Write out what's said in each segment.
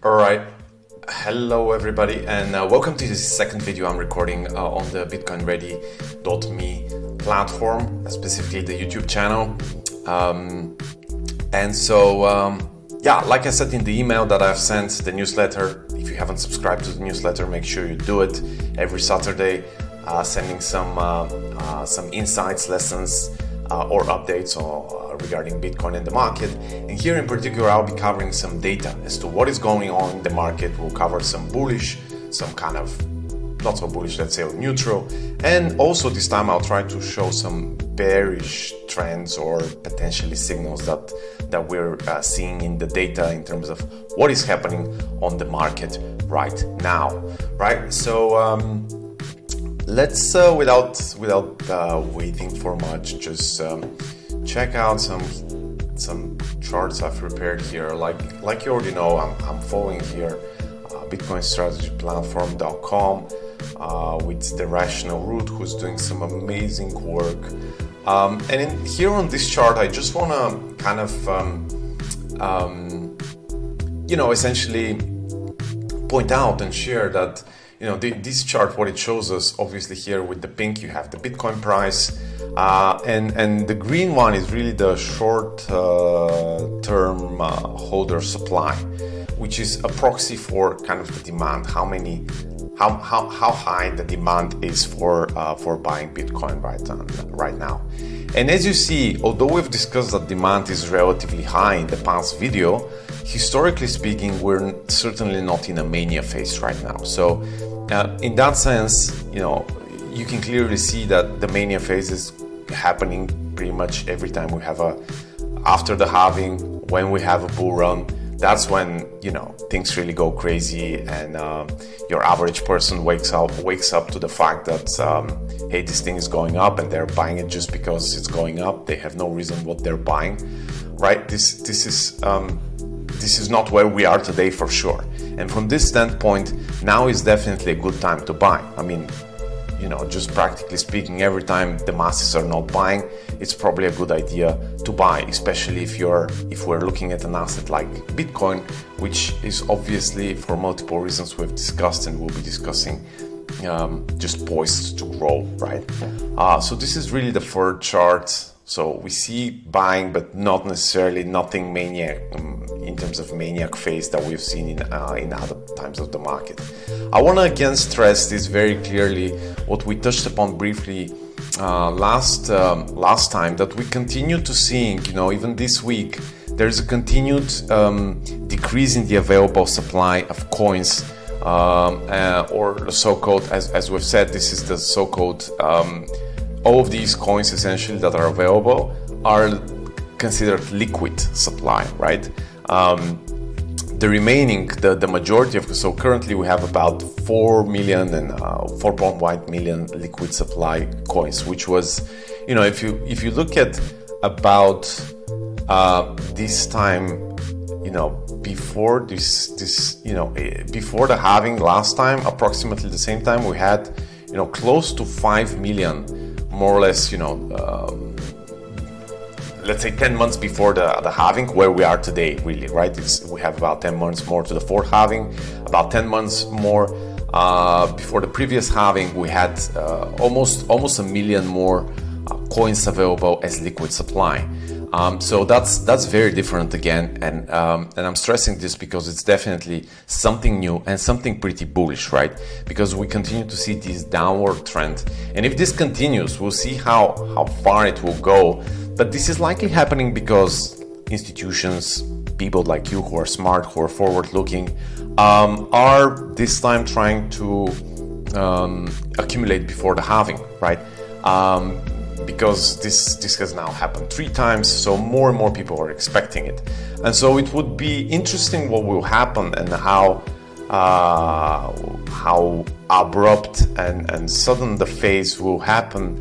All right. Hello, everybody, and welcome to this second video I'm recording on the BitcoinReady.me platform, specifically the YouTube channel. Yeah, like I said in the email that I've sent, the newsletter, if you haven't subscribed to the newsletter, make sure you do it every Saturday, sending some insights, lessons, or updates regarding Bitcoin and the market. And here in particular, I'll be covering some data as to what is going on in the market. We'll cover some bullish, some kind of not so bullish, let's say, or neutral. And also this time I'll try to show some bearish trends or potentially signals that we're seeing in the data in terms of what is happening on the market right now, right? So let's without waiting for much, just check out some charts I've prepared here. Like you already know, I'm following here BitcoinStrategyPlatform.com with the Rational Root, who's doing some amazing work. And here on this chart, I just want to kind of essentially point out and share that this chart, what it shows us, obviously here with the pink you have the Bitcoin price, and the green one is really the short term holder supply, which is a proxy for kind of the demand, how high the demand is for buying Bitcoin right now. And as you see, although we've discussed that demand is relatively high in the past video, historically speaking, we're certainly not in a mania phase right now. So in that sense, you can clearly see that the mania phase is happening pretty much every time we have after the halving, when we have a bull run. That's when things really go crazy, and your average person wakes up to the fact that hey, this thing is going up, and they're buying it just because it's going up. They have no reason what they're buying, right? This is not where we are today for sure. And from this standpoint, now is definitely a good time to buy. I mean, just practically speaking, every time the masses are not buying, it's probably a good idea to buy, especially if we're looking at an asset like Bitcoin, which is obviously, for multiple reasons we've discussed and we'll be discussing, just poised to grow, right? So this is really the third chart. So we see buying, but not necessarily nothing maniac in terms of maniac phase that we've seen in other times of the market. I want to again stress this very clearly, what we touched upon briefly last time, that we continue to seeing, even this week, there's a continued decrease in the available supply of coins, or the so-called, as we've said, this is the so-called all of these coins essentially that are available are considered liquid supply, right? The remaining, the majority of, so currently we have about 4 million and 4.1 million liquid supply coins, which was, if you look at about this time, before before the halving last time, approximately the same time, we had, close to 5 million, more or less, let's say 10 months before the halving, where we are today, really, right? We have about 10 months more to the fourth halving, about 10 months more before the previous halving. We had almost a million more coins available as liquid supply. So that's very different again, and I'm stressing this because it's definitely something new and something pretty bullish, right? Because we continue to see this downward trend, and if this continues, we'll see how far it will go. But this is likely happening because institutions, people like you who are smart, who are forward-looking, are this time trying to accumulate before the halving, right? Because this has now happened 3 times, so more and more people are expecting it. And so it would be interesting what will happen and how abrupt and sudden the phase will happen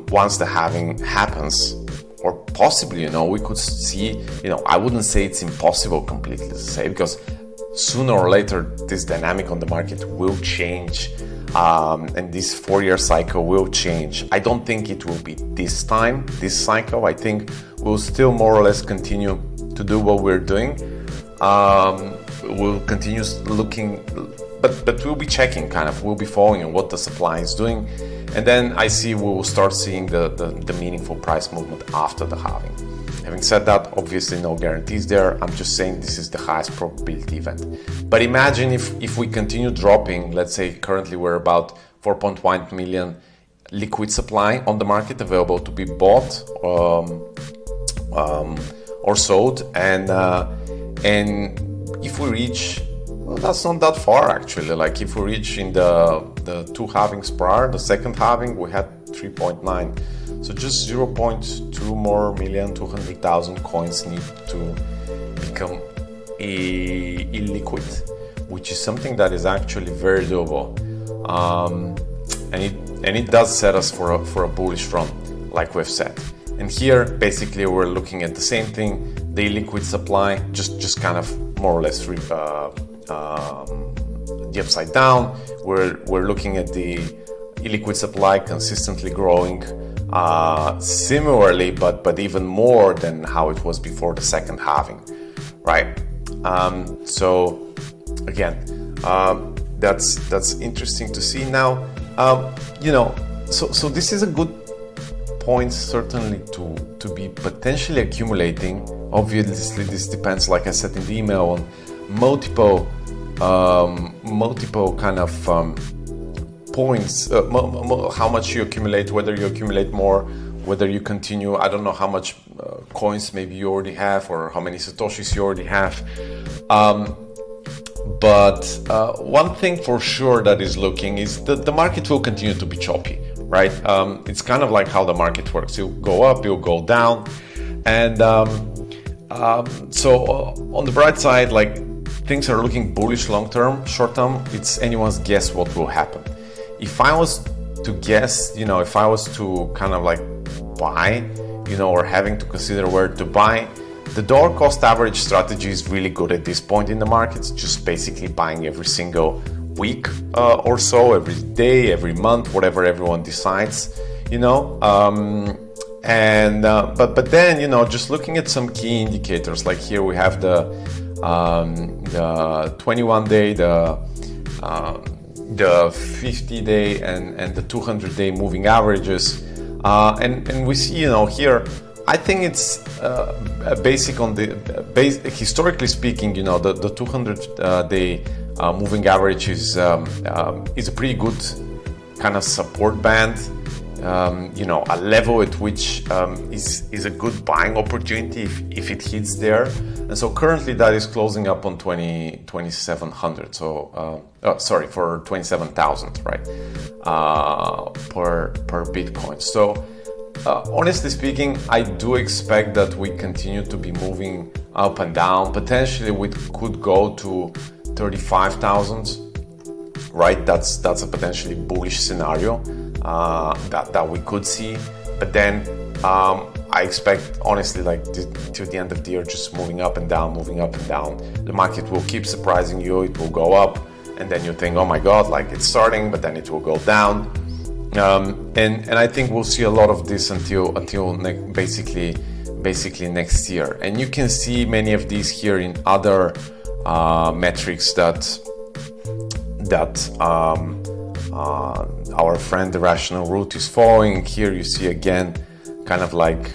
once the halving happens. Or possibly, we could see, I wouldn't say it's impossible completely to say, because sooner or later this dynamic on the market will change. And this 4-year cycle will change. I don't think it will be this cycle. I think we'll still more or less continue to do what we're doing. we'll continue looking, but we'll be checking, kind of, we'll be following what the supply is doing, and then I see we will start seeing the meaningful price movement after the halving. Having said that, obviously no guarantees there. I'm just saying this is the highest probability event. But imagine if we continue dropping, let's say currently we're about 4.1 million liquid supply on the market available to be bought or sold, and if we reach, well, that's not that far actually. Like if we reach in the two halvings prior, the second halving we had 3.9, so just 0.2 more million, 200,000 coins need to become illiquid, which is something that is actually very doable, and it does set us for a bullish run, like we've said. And here basically we're looking at the same thing, the illiquid supply, just kind of more or less the upside down. We're looking at the illiquid supply consistently growing, similarly, but even more than how it was before the second halving, right? So again, that's interesting to see now. So this is a good point certainly to be potentially accumulating. Obviously this depends, like I said in the email, on multiple kind of points, how much you accumulate, whether you accumulate more, whether you continue. I don't know how much coins maybe you already have, or how many satoshis you already have, but one thing for sure that is looking is that the market will continue to be choppy, right? It's kind of like how the market works. You'll go up, you'll go down, and so on the bright side, like, things are looking bullish long term. Short term, it's anyone's guess what will happen. If I was to guess, if I was to kind of like buy, or having to consider where to buy, the dollar cost average strategy is really good at this point in the market. It's just basically buying every single week or so, every day, every month, whatever everyone decides, but then, just looking at some key indicators, like here we have the 21-day, the 50-day and the 200-day moving averages, and we see, here, I think it's historically speaking, the 200-day moving average is a pretty good kind of support band, a level at which is a good buying opportunity if it hits there. And so currently that is closing up on 2,700. So for 27,000, right, per Bitcoin. So honestly speaking, I do expect that we continue to be moving up and down. Potentially we could go to 35,000, right? That's a potentially bullish scenario that we could see. But then I expect, honestly, like till the end of the year, just moving up and down, moving up and down. The market will keep surprising you. It will go up, and then you think, oh my God, like it's starting, but then it will go down. And I think we'll see a lot of this until basically next year. And you can see many of these here in other metrics that our friend the Rational Root is following. Here you see again, kind of like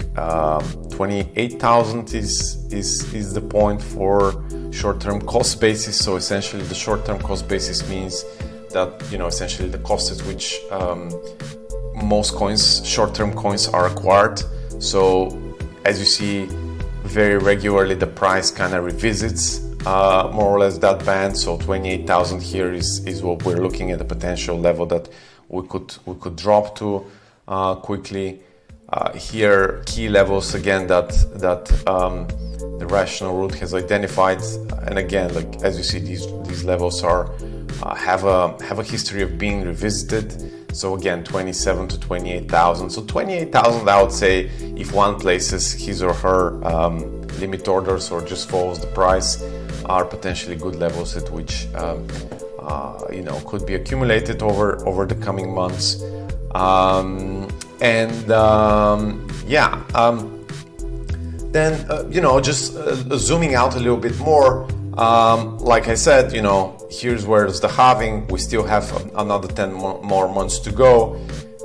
28,000 is the point for short-term cost basis. So essentially, the short-term cost basis means that essentially the cost at which most coins, short-term coins, are acquired. So as you see, very regularly the price kind of revisits more or less that band. So 28,000 here is what we're looking at, the potential level that we could drop to quickly. Here, key levels again that the Rational Root has identified, and again, like as you see, these levels have a history of being revisited. So again, 27 to 28,000. So 28,000, I would say, if one places his or her limit orders or just follows the price, are potentially good levels at which could be accumulated over the coming months. Then just zooming out a little bit more, Like I said, here's where's the halving. We still have another 10 more months to go.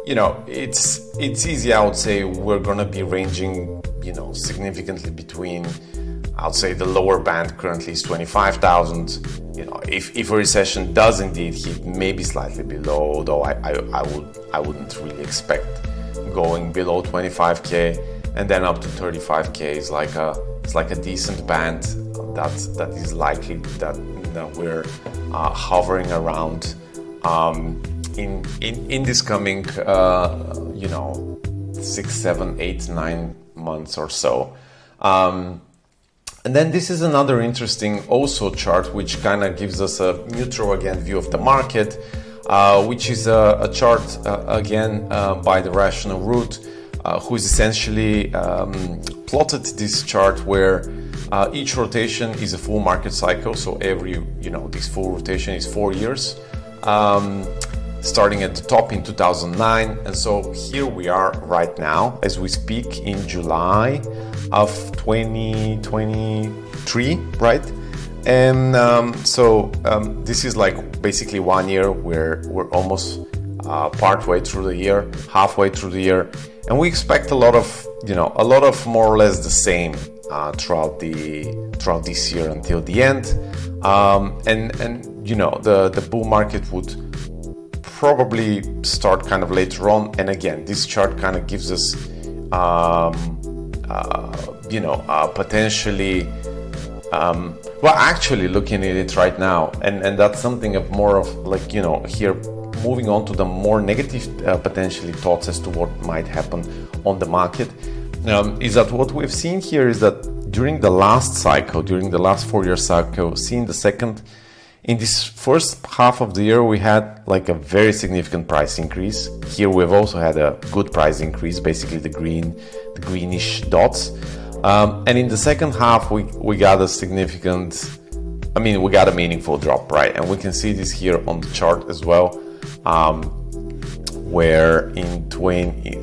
It's easy. I would say we're gonna be ranging, significantly between, I would say the lower band currently is 25,000. If a recession does indeed hit, maybe slightly below, though I wouldn't really expect going below 25k, and then up to 35k is like a decent band that is likely that we're hovering around in this coming 6, 7, 8, 9 months or so. And then this is another interesting also chart which kind of gives us a neutral again view of the market, which is a chart again by the Rational Root, who is essentially plotted this chart where each rotation is a full market cycle. So this full rotation is 4 years, starting at the top in 2009. And so here we are right now as we speak in July of 2023, right? And this is like basically 1 year where we're almost partway through the year, halfway through the year, and we expect a lot of more or less the same throughout this year until the end. The bull market would probably start kind of later on. And again, this chart kind of gives us potentially actually looking at it right now, and that's something of more of like, here moving on to the more negative potentially thoughts as to what might happen on the market, is that what we've seen here is that during the last 4-year cycle, in this first half of the year, we had like a very significant price increase. Here we've also had a good price increase, basically the greenish dots. And in the second half, we got a meaningful drop, right? And we can see this here on the chart as well, where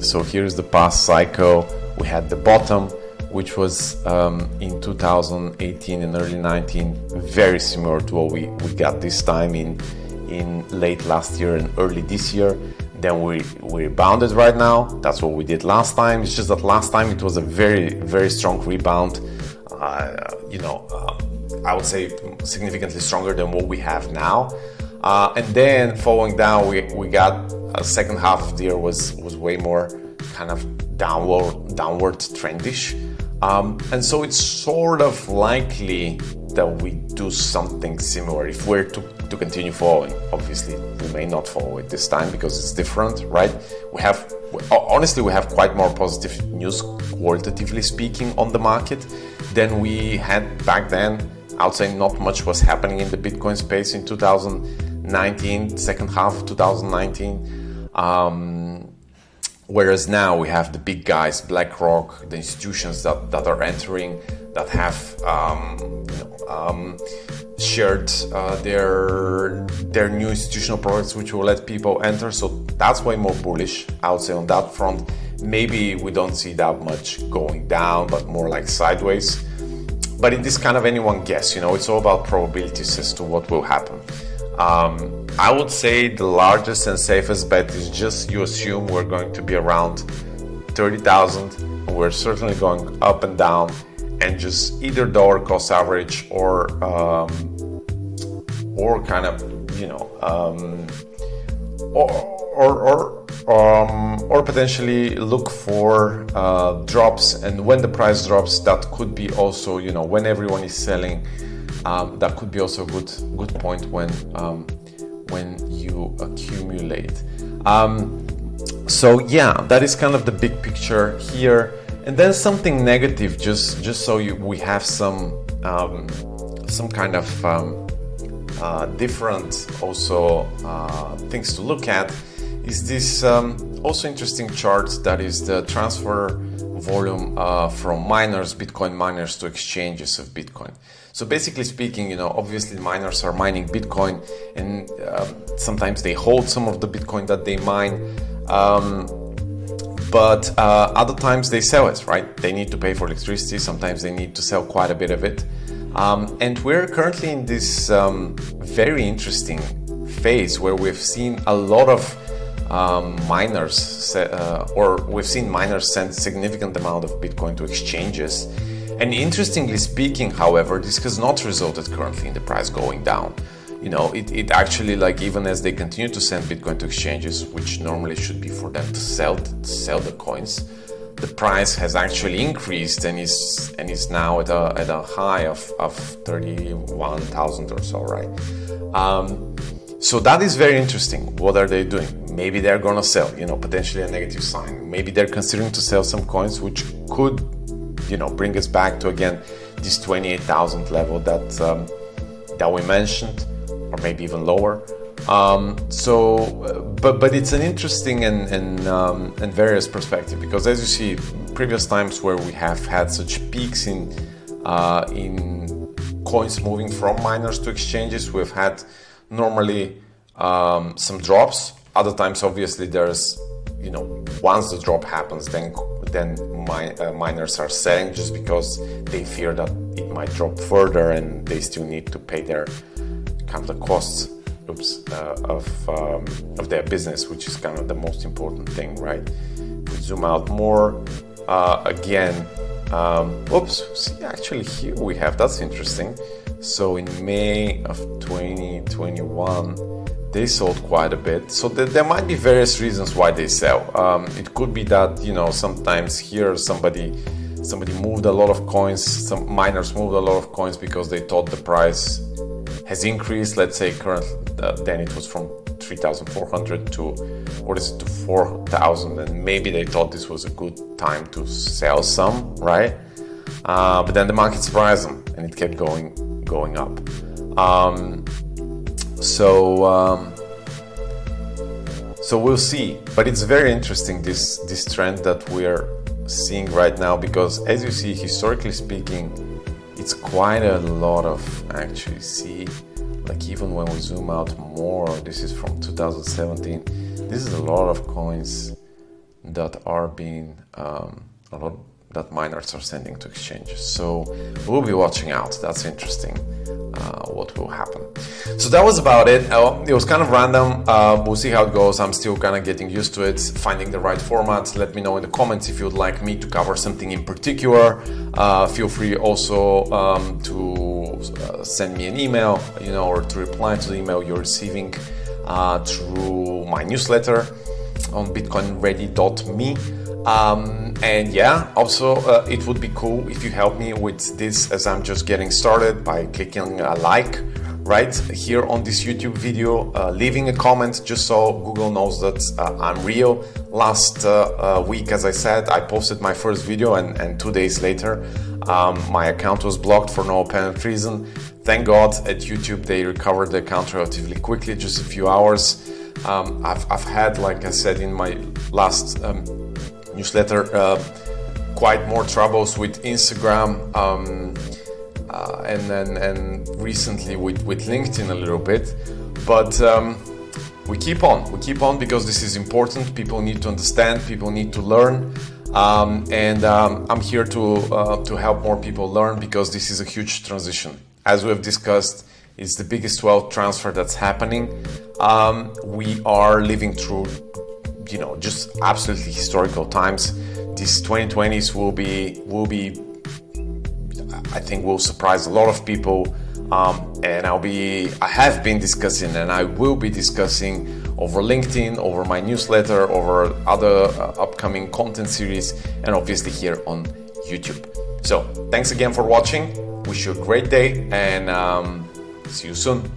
so here's the past cycle. We had the bottom, which was in 2018 and early 19, very similar to what we got this time in late last year and early this year. Then we rebounded right now. That's what we did last time. It's just that last time it was a very, very strong rebound. I would say significantly stronger than what we have now. And then following down, we got a second half of the year was way more kind of downward trendish. And so it's sort of likely that we do something similar if we're to continue following. Obviously, we may not follow it this time because it's different, right? We have quite more positive news, qualitatively speaking, on the market than we had back then. I would say not much was happening in the Bitcoin space in 2019, second half of 2019. Whereas now we have the big guys, BlackRock, the institutions that are entering, that have shared their new institutional products, which will let people enter. So that's way more bullish, I would say, on that front. Maybe we don't see that much going down, but more like sideways. But in this kind of anyone guess, it's all about probabilities as to what will happen. I would say the largest and safest bet is just you assume we're going to be around 30,000. We're certainly going up and down, and just either dollar cost average or kind of or potentially look for drops. And when the price drops, that could be also when everyone is selling. That could be also a good point when you accumulate. So yeah, that is kind of the big picture here. And then something negative, just so we have some kind of different also things to look at, is this also interesting chart that is the transfer volume from Bitcoin miners to exchanges of Bitcoin. So basically speaking, obviously miners are mining Bitcoin, and sometimes they hold some of the Bitcoin that they mine, but other times they sell it, right? They need to pay for electricity. Sometimes they need to sell quite a bit of it. And we're currently in this very interesting phase where we've seen a lot of miners, or we've seen miners send significant amount of Bitcoin to exchanges. And interestingly speaking, however, this has not resulted currently in the price going down. You know, it actually, like, even as they continue to send Bitcoin to exchanges, which normally should be for them to sell the coins, the price has actually increased and is now at a high of 31,000 or so, right? So that is very interesting. What are they doing? Maybe they're gonna sell, you know, potentially a negative sign. Maybe they're considering to sell some coins, which could, you know, bring us back to, again, this 28,000 level that we mentioned, or maybe even lower. But it's an interesting and various perspective, because as you see, previous times where we have had such peaks in coins moving from miners to exchanges, we've had normally some drops. Other times, obviously, there's, you know, once the drop happens, then miners are selling just because they fear that it might drop further and they still need to pay their kind of the costs of their business, which is kind of the most important thing, right? We zoom out more again. See, actually here we have, that's interesting. So in May of 2021, they sold quite a bit. So there might be various reasons why they sell. It could be that, you know, sometimes here somebody moved a lot of coins, some miners moved a lot of coins because they thought the price has increased. Let's say currently, then it was from 3,400 to 4,000, and maybe they thought this was a good time to sell some, right? But then the market surprised them and it kept going up. So we'll see. But it's very interesting, this trend that we're seeing right now, because as you see, historically speaking, it's quite a lot of, actually, see, like even when we zoom out more, this is from 2017, this is a lot of coins that are being that miners are sending to exchanges. So we'll be watching out. That's interesting, what will happen. So that was about it. It was kind of random. We'll see how it goes. I'm still kind of getting used to it, finding the right format. Let me know in the comments if you'd like me to cover something in particular. Feel free also to send me an email, you know, or to reply to the email you're receiving through my newsletter on bitcoinready.me. And yeah, also it would be cool if you help me with this, as I'm just getting started, by clicking a like right here on this YouTube video, leaving a comment just so Google knows that I'm real. Last week, as I said, I posted my first video, and 2 days later my account was blocked for no apparent reason. Thank God at YouTube they recovered the account relatively quickly, just a few hours. I've had, like I said in my last newsletter, quite more troubles with Instagram, and recently with LinkedIn a little bit, but we keep on because this is important. People need to understand, people need to learn, and I'm here to help more people learn, because this is a huge transition. As we have discussed, it's the biggest wealth transfer that's happening. We are living through, you know, just absolutely historical times. These 2020s will be, I think, will surprise a lot of people. And I have been discussing, and I will be discussing over LinkedIn, over my newsletter, over other upcoming content series, and obviously here on YouTube. So thanks again for watching. Wish you a great day, and see you soon.